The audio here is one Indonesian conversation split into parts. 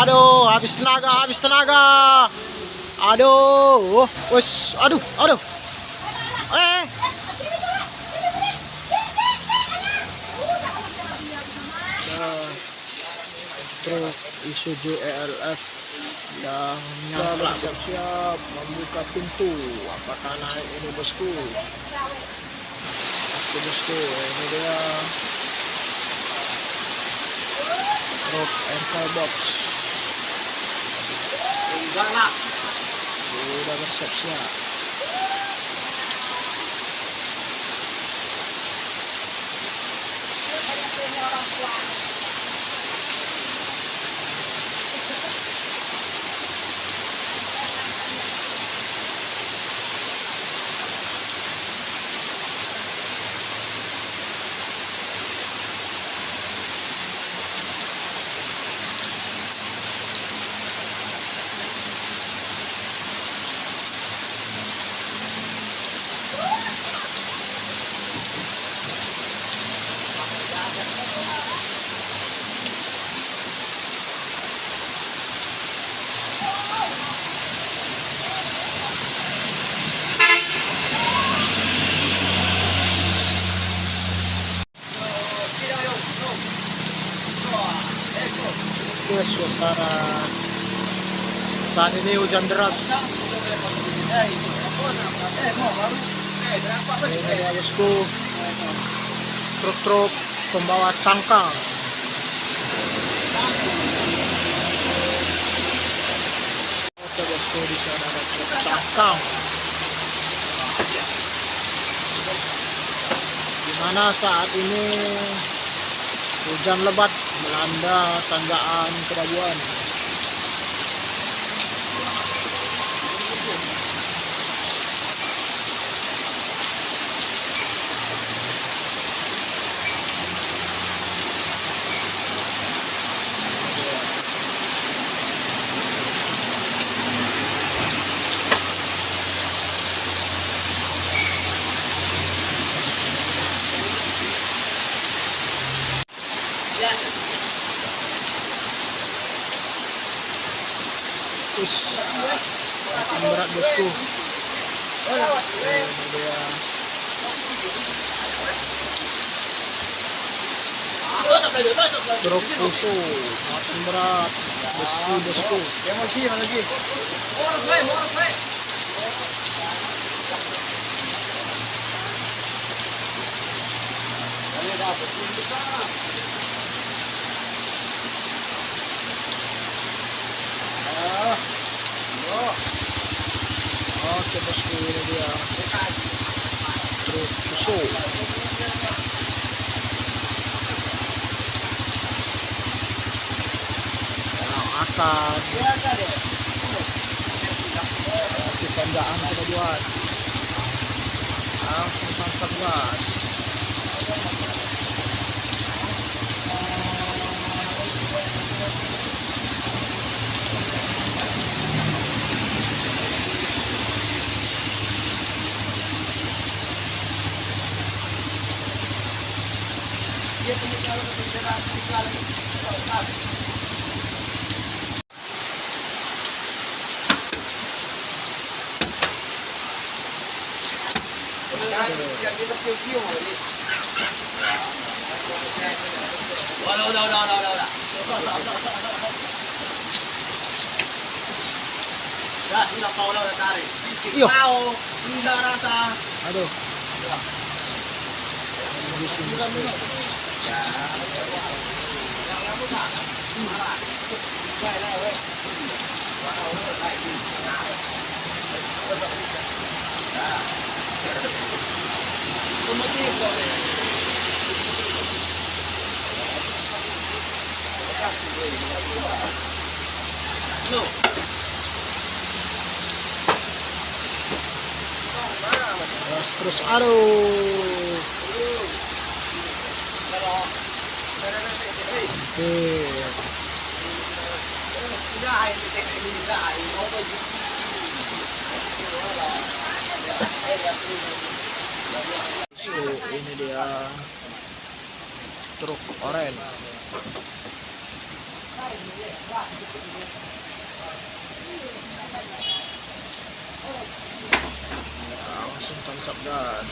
Aduh, habis tenaga, habis tenaga. Aduh, wes, aduh. Truk Isuzu ELF yang nyala, siap-siap membuka pintu. Apakah naik ini bosku? Oke bosku, ini dia truk engkel box. Sudah bersiap-siap. Suasana saat ini hujan deras. Ini dia bosku, truk-truk pembawa cangkang. Oke bosku, di sana ada truk cangkang. Dimana saat ini hujan lebat melanda Tanjaan Kedabuan. Berat bosku. Ini dia truk pusu makin berat besi bosku. Oke bosku, ini dia truk pusu. Yang akan di Tanjaan Kedabuan. Langsung mantap gas. Iyo. Aduh. Terus aduh. Ini dia truk oren. Langsung tancap gas.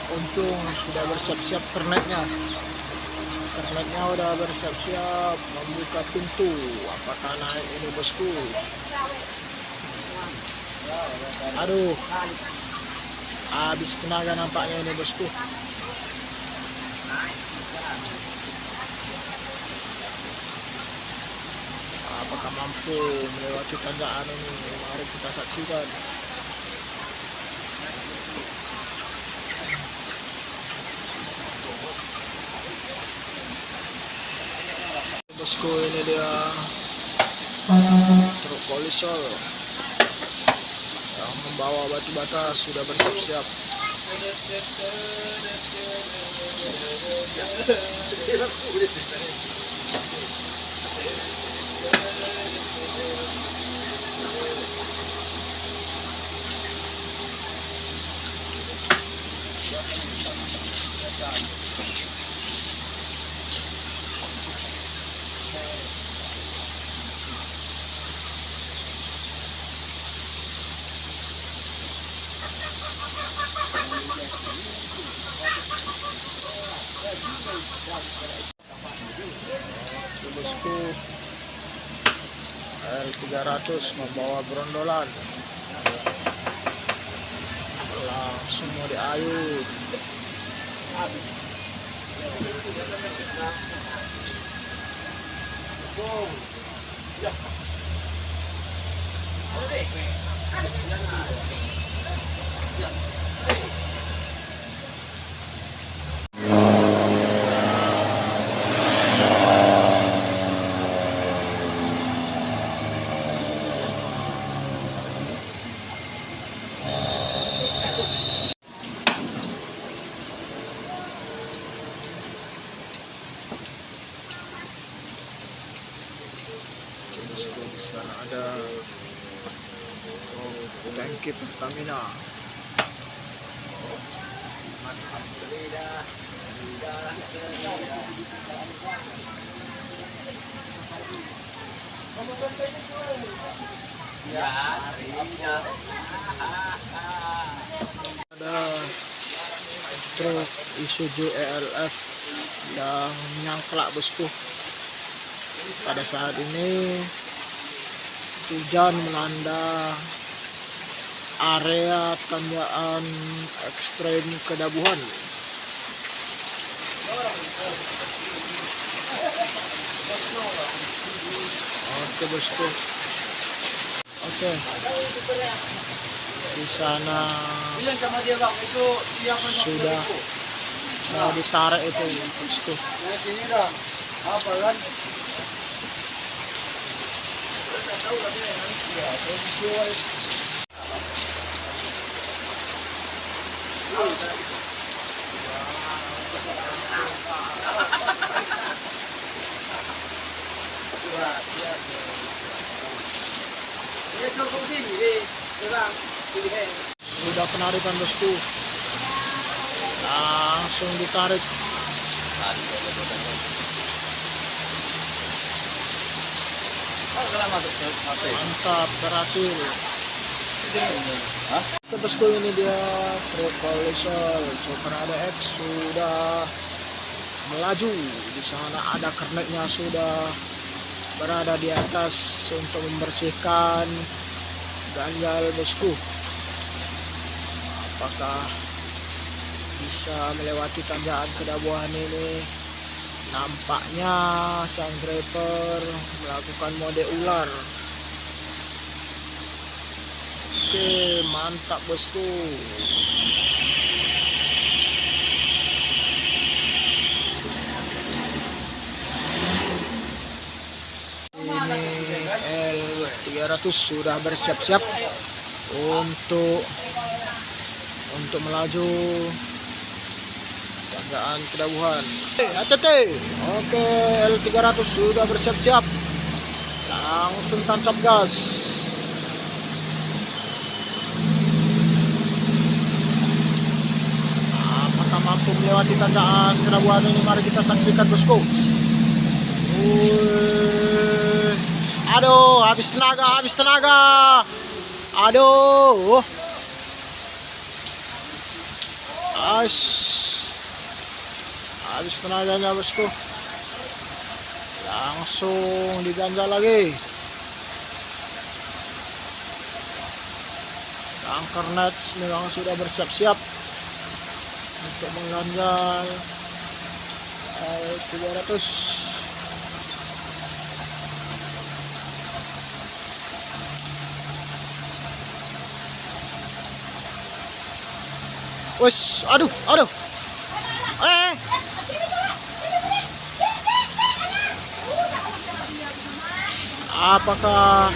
Untung sudah bersiap-siap kernetnya. Kernetnya udah bersiap-siap membuka pintu. Apakah naik ini bosku? Aduh, habis tenaga nampaknya ini bosku. Apakah mampu melewati tanjakan ini? Mari kita saksikan. Bosku, ini dia truk polisol yang membawa batu bata sudah bersiap-siap. Bosku, R300 membawa brondolan langsung mau diayun. Di sana ada tangki Pertamina. Ada truk Isuzu ELF yang nyangklak bosku. Pada saat ini hujan melanda area tanjakan ekstrem Kedabuhan. Oke bosku. Oke. Di sana sudah mau ditarik itu bosku. Udah penarikan bosku, langsung ditarik. Mantap, berhasil. Bosku, ini dia truk polisol Super ADX sudah melaju. Di sana ada kernetnya sudah berada di atas untuk membersihkan ganjal bosku. Apakah bisa melewati tanjakan Kedabuhan ini. Nampaknya sang driver melakukan mode ular. Oke, mantap bosku. Ini L300 sudah bersiap-siap untuk melaju tanjakan Kedabuhan. Hati-hati. Oke, L300 sudah bersiap-siap. Langsung tancap gas. Apakah mampu melewati tanjakan Kedabuhan ini? Mari kita saksikan bosku. Aduh, habis tenaga. Aduh. Habis tenaganya bosku. Langsung diganjal lagi. Angkernet memang sudah bersiap-siap untuk mengganjal L300. Wes, aduh. Apakah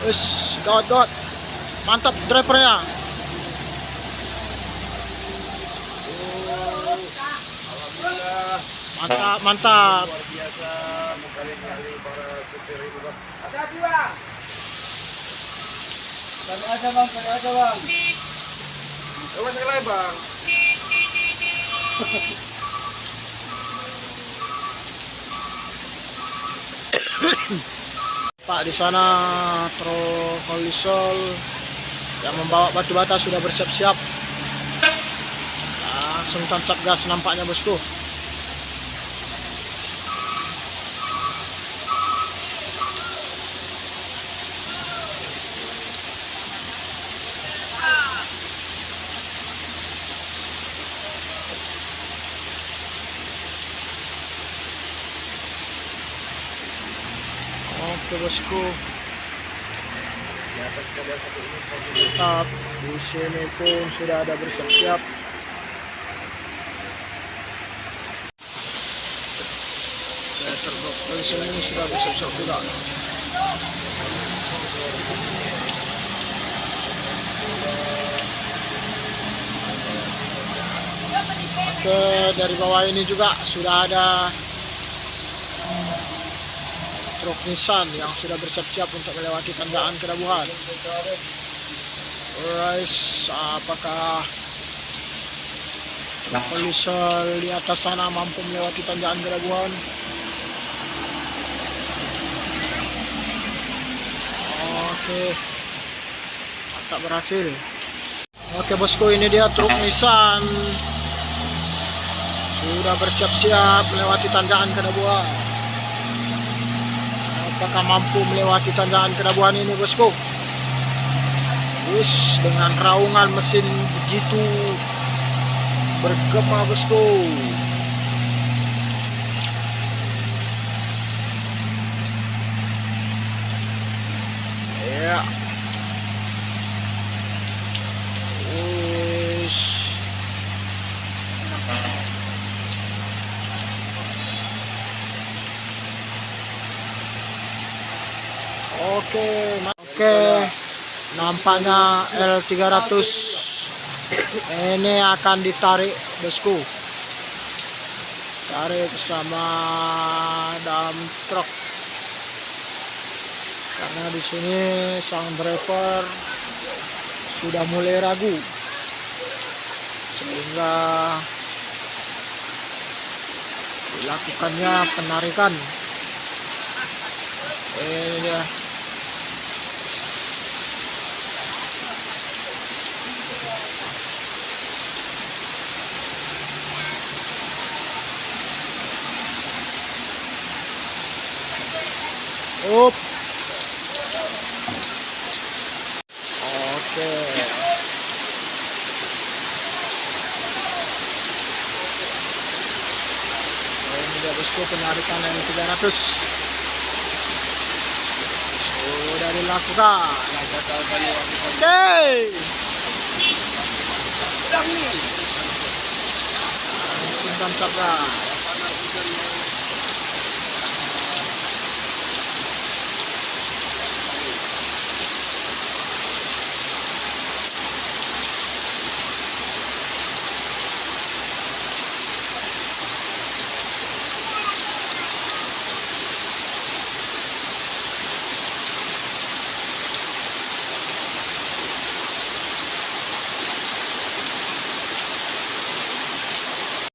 wes gawat. Mantap drivernya. Mantap. Luar biasa berkali-kali para supir itu, Bang. Hati-hati, Bang. Kali aja, Bang. Coba sekali, Bang. Pak, di sana truk Holisol yang membawa batu bata sudah bersiap-siap. Langsung tancap gas nampaknya bosku. Oke bosku, mantap. Di sini pun sudah ada bersiap-siap. Truk polisi ini sudah bersiap-siap juga. Oke, dari bawah ini juga sudah ada truk Nissan yang sudah bersiap-siap untuk melewati tanjakan Kedabuhan. Guys, apakah truk polisi di atas sana mampu melewati tanjakan Kedabuhan? Oke, tak berhasil. Oke bosku, ini dia truk Nissan sudah bersiap-siap melewati tanjakan Kedabuhan. Apakah mampu melewati tanjakan Kedabuhan ini bosku? Wis, dengan raungan mesin begitu bergema bosku. Ya. Wis. Oke, nampaknya L300 ini akan ditarik bosku, tarik sama dump truck, karena di sini sang driver sudah mulai ragu sehingga dilakukannya penarikan. Ini dia. Up. Oke. itu penarikan yang 300 sudah dilakukan. Oke, simpan sabra.